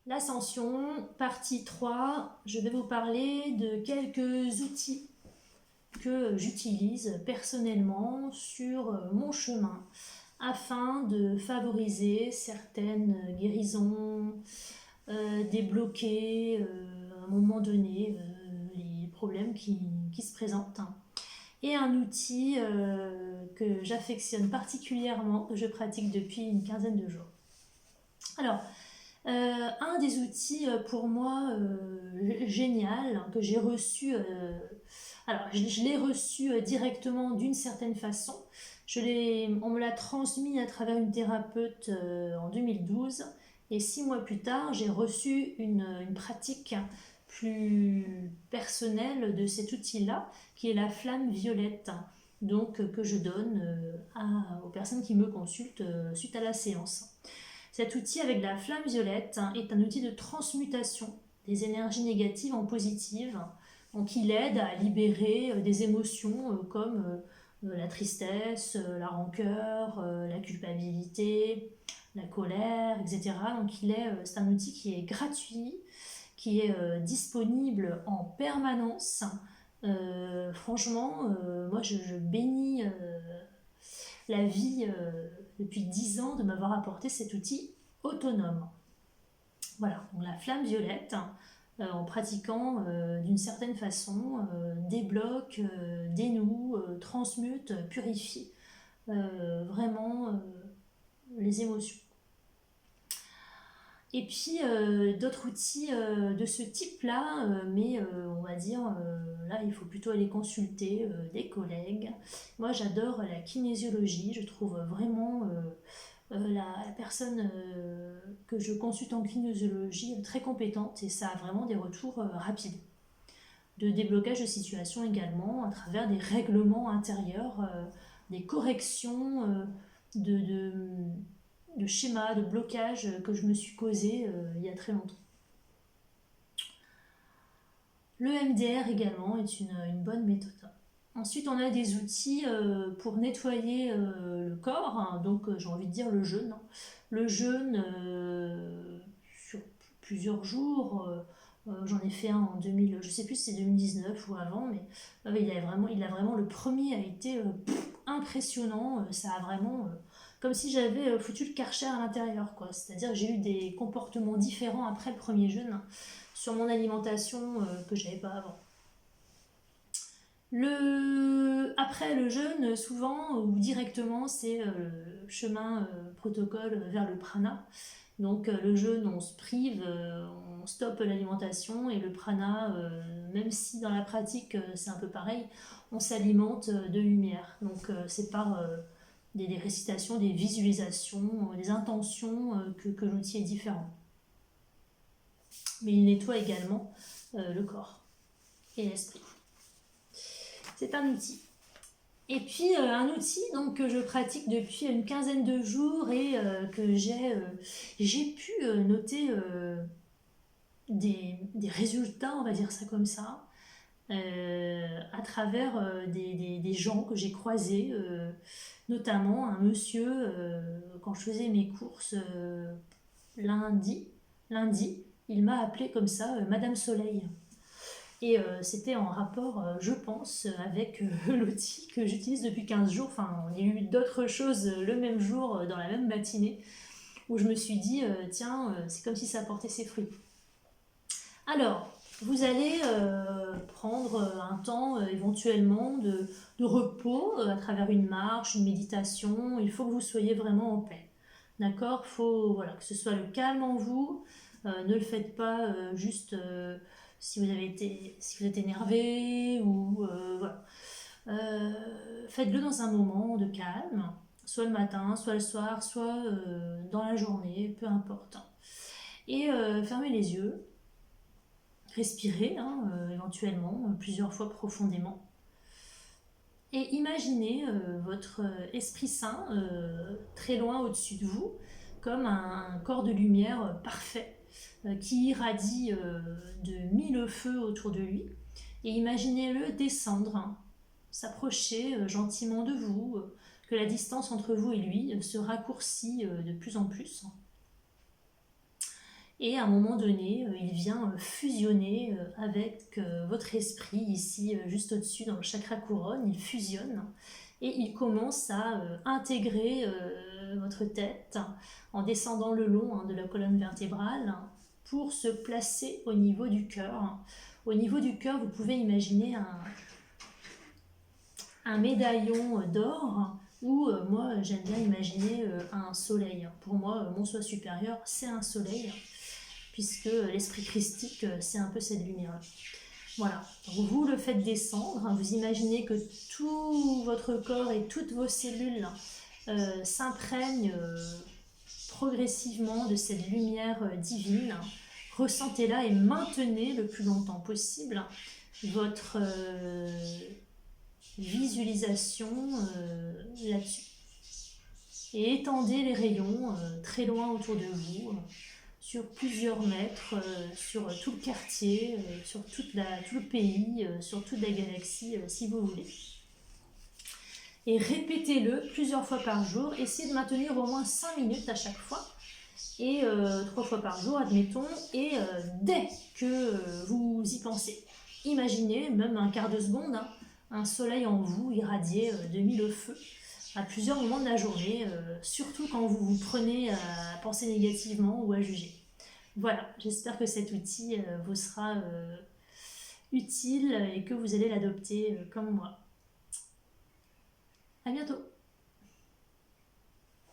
L'ascension, partie 3, je vais vous parler de quelques outils que j'utilise personnellement sur mon chemin afin de favoriser certaines guérisons, débloquer à un moment donné les problèmes qui se présentent. Et un outil que j'affectionne particulièrement, que je pratique depuis une quinzaine de jours. Alors, un des outils pour moi génial que j'ai reçu, alors je l'ai reçu directement d'une certaine façon. On me l'a transmis à travers une thérapeute en 2012 et 6 mois plus tard j'ai reçu une pratique plus personnelle de cet outil-là qui est la flamme violette. Donc que je donne aux personnes qui me consultent suite à la séance. Cet outil avec la flamme violette est un outil de transmutation des énergies négatives en positives. Donc il aide à libérer des émotions comme la tristesse, la rancœur, la culpabilité, la colère, etc. Donc c'est un outil qui est gratuit, qui est disponible en permanence. Franchement, moi je bénis la vie depuis 10 ans de m'avoir apporté cet outil autonome. Voilà, donc la flamme violette, en pratiquant d'une certaine façon, débloque, dénoue, transmute, purifie vraiment les émotions. Et puis d'autres outils de ce type-là, mais on va dire, là il faut plutôt aller consulter des collègues. Moi j'adore la kinésiologie, je trouve vraiment la personne que je consulte en kinésiologie très compétente et ça a vraiment des retours rapides. De déblocage de situation également à travers des règlements intérieurs, des corrections de schémas, de blocages que je me suis causé il y a très longtemps. Le MDR également est une bonne méthode. Ensuite, on a des outils pour nettoyer le corps, hein, donc j'ai envie de dire le jeûne. Le jeûne sur plusieurs jours, j'en ai fait un en 2000, je sais plus si c'est 2019 ou avant, mais il a vraiment le premier a été impressionnant, ça a vraiment comme si j'avais foutu le Karcher à l'intérieur, quoi. C'est-à-dire que j'ai eu des comportements différents après le premier jeûne sur mon alimentation que j'avais pas avant. Après le jeûne, souvent ou directement, c'est le chemin protocole vers le prana. Donc le jeûne, on se prive, on stoppe l'alimentation et le prana, même si dans la pratique c'est un peu pareil, on s'alimente de lumière. Donc c'est par des récitations, des visualisations, des intentions que l'outil est différent. Mais il nettoie également le corps et l'esprit. C'est un outil. Et puis un outil donc, que je pratique depuis une quinzaine de jours et que j'ai pu noter des résultats, on va dire ça comme ça, à travers des gens que j'ai croisés, notamment un monsieur, quand je faisais mes courses lundi, il m'a appelé comme ça Madame Soleil. Et c'était en rapport, je pense, avec l'outil que j'utilise depuis 15 jours. Enfin, il y a eu d'autres choses le même jour, dans la même matinée, où je me suis dit, tiens, c'est comme si ça portait ses fruits. Alors, vous allez prendre un temps éventuellement de repos à travers une marche, une méditation. Il faut que vous soyez vraiment en paix. D'accord? Il faut voilà, que ce soit le calme en vous. Ne le faites pas juste si vous êtes énervé ou voilà. Faites-le dans un moment de calme, soit le matin, soit le soir, soit dans la journée, peu importe. Et fermez les yeux. Respirez hein, éventuellement plusieurs fois profondément. Et imaginez votre esprit saint très loin au-dessus de vous, comme un corps de lumière parfait qui irradie de 1000 feux autour de lui. Et imaginez-le descendre, hein, s'approcher gentiment de vous, que la distance entre vous et lui se raccourcit de plus en plus. Et à un moment donné, il vient fusionner avec votre esprit, ici juste au-dessus, dans le chakra couronne, il fusionne et il commence à intégrer votre tête en descendant le long de la colonne vertébrale pour se placer au niveau du cœur. Au niveau du cœur, vous pouvez imaginer un médaillon d'or ou moi j'aime bien imaginer un soleil. Pour moi, mon soi supérieur, c'est un soleil puisque l'esprit christique, c'est un peu cette lumière-là. Voilà, donc vous le faites descendre, vous imaginez que tout votre corps et toutes vos cellules s'imprègnent progressivement de cette lumière divine. Ressentez-la et maintenez le plus longtemps possible votre visualisation là-dessus. Et étendez les rayons très loin autour de vous, sur plusieurs mètres, sur tout le quartier, sur tout le pays, sur toute la galaxie, si vous voulez. Et répétez-le plusieurs fois par jour. Essayez de maintenir au moins 5 minutes à chaque fois. Et 3 fois par jour, admettons. Et dès que vous y pensez, imaginez, même un quart de seconde, un soleil en vous irradié de mille feux à plusieurs moments de la journée, surtout quand vous vous prenez à penser négativement ou à juger. Voilà, j'espère que cet outil vous sera utile et que vous allez l'adopter comme moi. À bientôt!